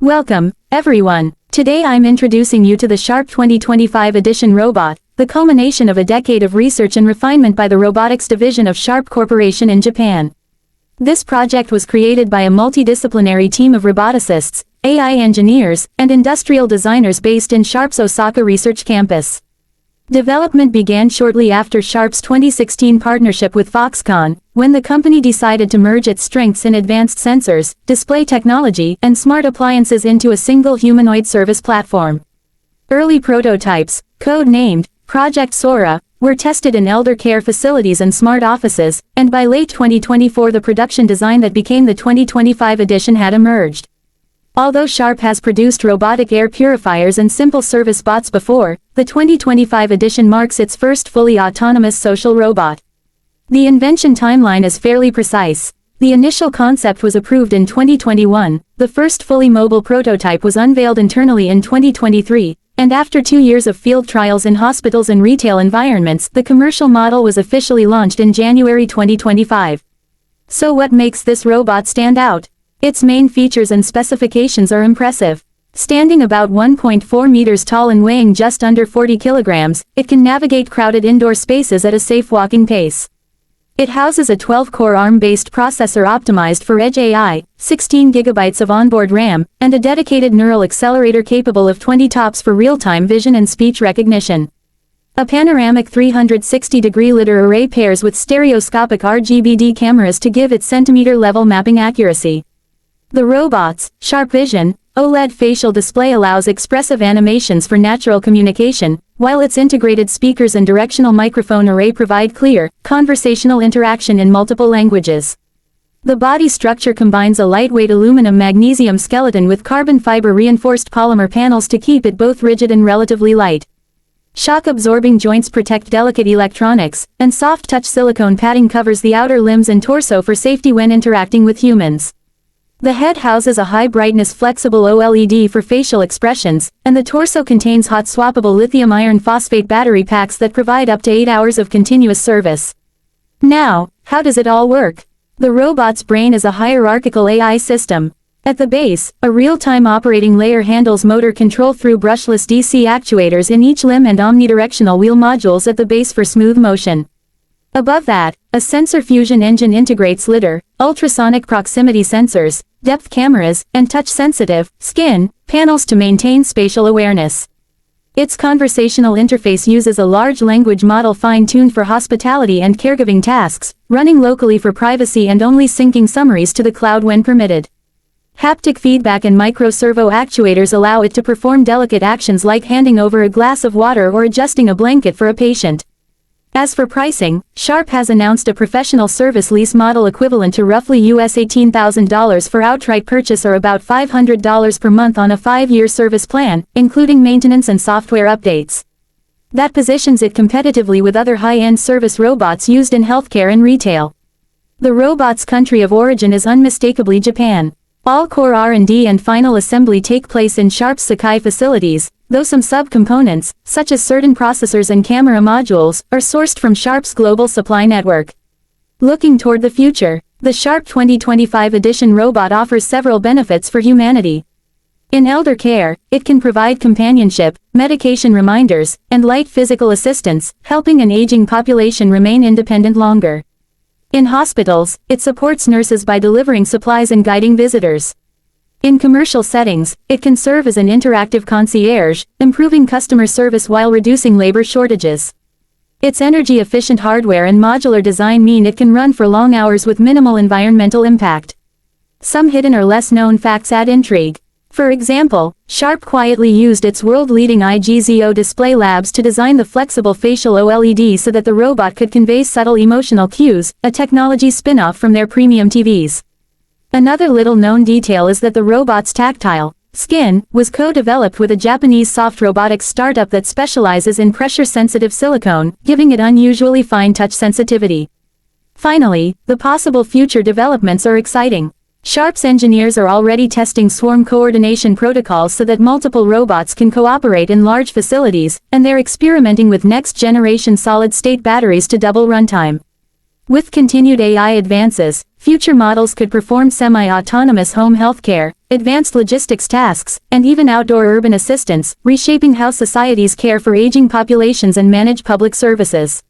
Welcome, everyone. Today I'm introducing you to the Sharp 2025 edition robot, the culmination of a decade of research and refinement by the Robotics division of Sharp Corporation in Japan. This project was created by a multidisciplinary team of roboticists, AI engineers, and industrial designers based in Sharp's Osaka research campus. Development began shortly after Sharp's 2016 partnership with Foxconn, when the company decided to merge its strengths in advanced sensors, display technology, and smart appliances into a single humanoid service platform. Early prototypes, code-named Project Sora, were tested in elder care facilities and smart offices, and by late 2024 the production design that became the 2025 edition had emerged. Although Sharp has produced robotic air purifiers and simple service bots before, the 2025 edition marks its first fully autonomous social robot. The invention timeline is fairly precise. The initial concept was approved in 2021, the first fully mobile prototype was unveiled internally in 2023, and after 2 years of field trials in hospitals and retail environments, the commercial model was officially launched in January 2025. So what makes this robot stand out? Its main features and specifications are impressive. Standing about 1.4 meters tall and weighing just under 40 kilograms, it can navigate crowded indoor spaces at a safe walking pace. It houses a 12-core ARM-based processor optimized for Edge AI, 16 gigabytes of onboard RAM, and a dedicated neural accelerator capable of 20 TOPS for real-time vision and speech recognition. A panoramic 360-degree LiDAR array pairs with stereoscopic RGBD cameras to give it centimeter-level mapping accuracy. The robot's Sharp Vision OLED facial display allows expressive animations for natural communication, while its integrated speakers and directional microphone array provide clear, conversational interaction in multiple languages. The body structure combines a lightweight aluminum-magnesium skeleton with carbon fiber-reinforced polymer panels to keep it both rigid and relatively light. Shock-absorbing joints protect delicate electronics, and soft-touch silicone padding covers the outer limbs and torso for safety when interacting with humans. The head houses a high-brightness flexible OLED for facial expressions, and the torso contains hot-swappable lithium iron phosphate battery packs that provide up to 8 hours of continuous service. Now, how does it all work? The robot's brain is a hierarchical AI system. At the base, a real-time operating layer handles motor control through brushless DC actuators in each limb and omnidirectional wheel modules at the base for smooth motion. Above that, a sensor fusion engine integrates LiDAR, ultrasonic proximity sensors, depth cameras, and touch-sensitive, skin, panels to maintain spatial awareness. Its conversational interface uses a large language model fine-tuned for hospitality and caregiving tasks, running locally for privacy and only syncing summaries to the cloud when permitted. Haptic feedback and micro-servo actuators allow it to perform delicate actions like handing over a glass of water or adjusting a blanket for a patient. As for pricing, Sharp has announced a professional service lease model equivalent to roughly $18,000 for outright purchase or about $500 per month on a 5-year service plan, including maintenance and software updates. That positions it competitively with other high-end service robots used in healthcare and retail. The robot's country of origin is unmistakably Japan. All core R&D and final assembly take place in Sharp's Sakai facilities, though some sub-components, such as certain processors and camera modules, are sourced from Sharp's global supply network. Looking toward the future, the Sharp 2025 edition robot offers several benefits for humanity. In elder care, it can provide companionship, medication reminders, and light physical assistance, helping an aging population remain independent longer. In hospitals, it supports nurses by delivering supplies and guiding visitors. In commercial settings, it can serve as an interactive concierge, improving customer service while reducing labor shortages. Its energy-efficient hardware and modular design mean it can run for long hours with minimal environmental impact. Some hidden or less-known facts add intrigue. For example, Sharp quietly used its world-leading IGZO display labs to design the flexible facial OLED so that the robot could convey subtle emotional cues, a technology spin-off from their premium TVs. Another little-known detail is that the robot's tactile skin was co-developed with a Japanese soft robotics startup that specializes in pressure-sensitive silicone, giving it unusually fine touch sensitivity. Finally, the possible future developments are exciting. Sharp's engineers are already testing swarm coordination protocols so that multiple robots can cooperate in large facilities, and they're experimenting with next-generation solid-state batteries to double runtime. With continued AI advances, future models could perform semi-autonomous home healthcare, advanced logistics tasks, and even outdoor urban assistance, reshaping how societies care for aging populations and manage public services.